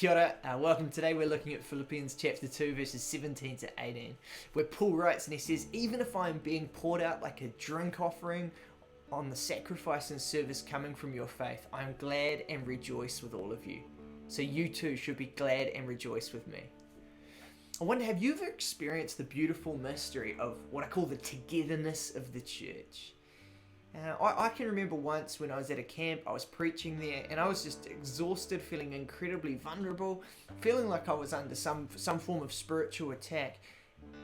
Kia ora, welcome. Today we're looking at Philippians chapter 2 verses 17 to 18, where Paul writes and he says, even if I am being poured out like a drink offering on the sacrifice and service coming from your faith, I am glad and rejoice with all of you. So you too should be glad and rejoice with me. I wonder, have you ever experienced the beautiful mystery of what I call the togetherness of the church? I can remember once when I was at a camp, I was preaching there, and I was just exhausted, feeling incredibly vulnerable, feeling like I was under some form of spiritual attack.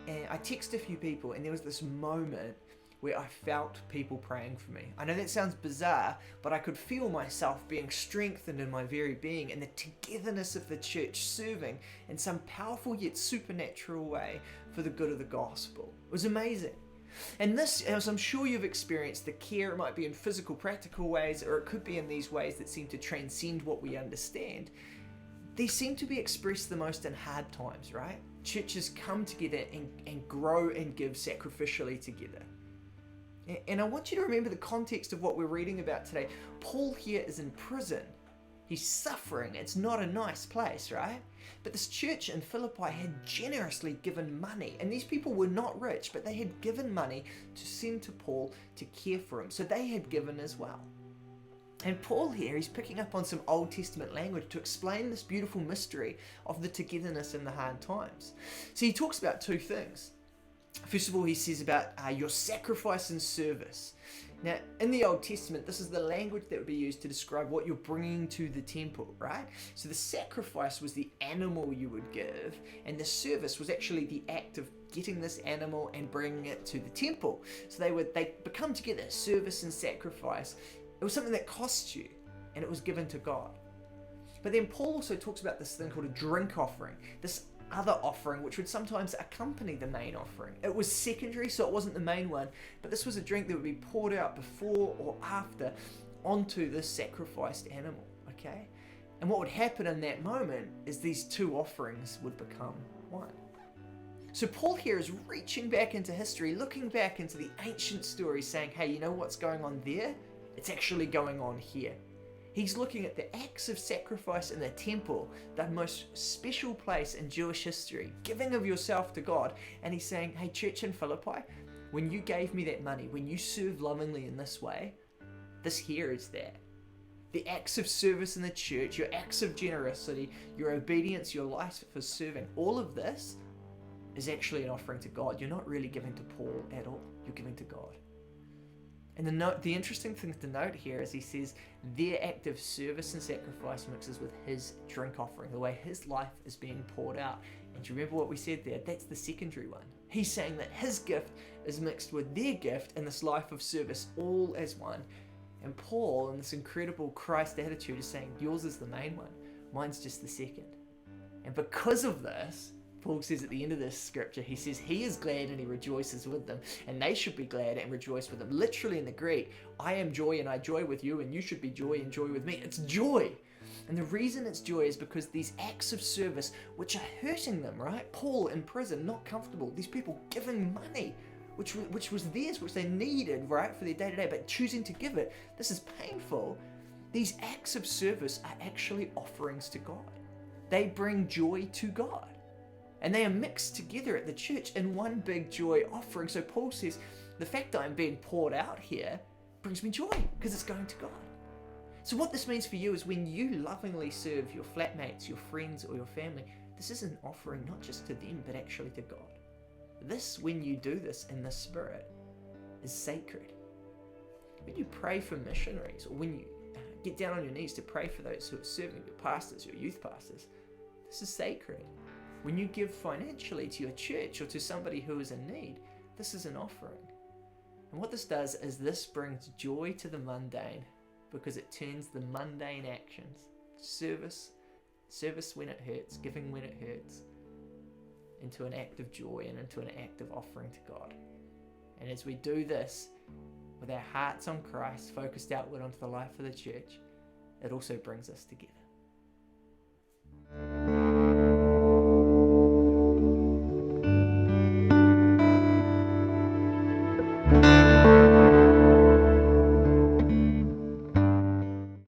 And I texted a few people, and there was this moment where I felt people praying for me. I know that sounds bizarre, but I could feel myself being strengthened in my very being, and the togetherness of the church serving in some powerful yet supernatural way for the good of the gospel. It was amazing. And this, as I'm sure you've experienced, the care, it might be in physical, practical ways, or it could be in these ways that seem to transcend what we understand. These seem to be expressed the most in hard times, right? Churches come together and grow and give sacrificially together. And I want you to remember the context of what we're reading about today. Paul here is in prison. He's suffering. It's not a nice place, right? But this church in Philippi had generously given money. And these people were not rich, but they had given money to send to Paul to care for him. So they had given as well. And Paul here, he's picking up on some Old Testament language to explain this beautiful mystery of the togetherness in the hard times. So he talks about two things. First of all, he says about your sacrifice and service. Now, in the Old Testament, this is the language that would be used to describe what you're bringing to the temple, right? So the sacrifice was the animal you would give, and the service was actually the act of getting this animal and bringing it to the temple. So they become together, service and sacrifice. It was something that cost you, and it was given to God. But then Paul also talks about this thing called a drink offering, this other offering which would sometimes accompany the main offering. It was secondary, so it wasn't the main one, but this was a drink that would be poured out before or after onto this sacrificed animal, okay? And what would happen in that moment is these two offerings would become one. So Paul here is reaching back into history, looking back into the ancient stories, saying, hey, you know what's going on there? It's actually going on here. He's looking at the acts of sacrifice in the temple, the most special place in Jewish history, giving of yourself to God. And he's saying, hey, church in Philippi, when you gave me that money, when you served lovingly in this way, this here is that. The acts of service in the church, your acts of generosity, your obedience, your life for serving, all of this is actually an offering to God. You're not really giving to Paul at all. You're giving to God. And the interesting thing to note here is he says their act of service and sacrifice mixes with his drink offering, the way his life is being poured out. And do you remember what we said there? That's the secondary one. He's saying that his gift is mixed with their gift in this life of service, all as one. And Paul, in this incredible Christ attitude, is saying yours is the main one, mine's just the second. And because of this, Paul says at the end of this scripture, he says he is glad and he rejoices with them, and they should be glad and rejoice with them. Literally in the Greek, I am joy and I joy with you, and you should be joy and joy with me. It's joy. And the reason it's joy is because these acts of service, which are hurting them, right? Paul in prison, not comfortable. These people giving money, which was theirs, which they needed, right, for their day-to-day, but choosing to give it. This is painful. These acts of service are actually offerings to God. They bring joy to God. And they are mixed together at the church in one big joy offering. So Paul says, the fact that I'm being poured out here brings me joy because it's going to God. So what this means for you is when you lovingly serve your flatmates, your friends, or your family, this is an offering not just to them, but actually to God. This, when you do this in the Spirit, is sacred. When you pray for missionaries, or when you get down on your knees to pray for those who are serving, your pastors, your youth pastors, this is sacred. When you give financially to your church or to somebody who is in need, this is an offering. And what this does is this brings joy to the mundane because it turns the mundane actions, service when it hurts, giving when it hurts, into an act of joy and into an act of offering to God. And as we do this with our hearts on Christ, focused outward onto the life of the church, it also brings us together.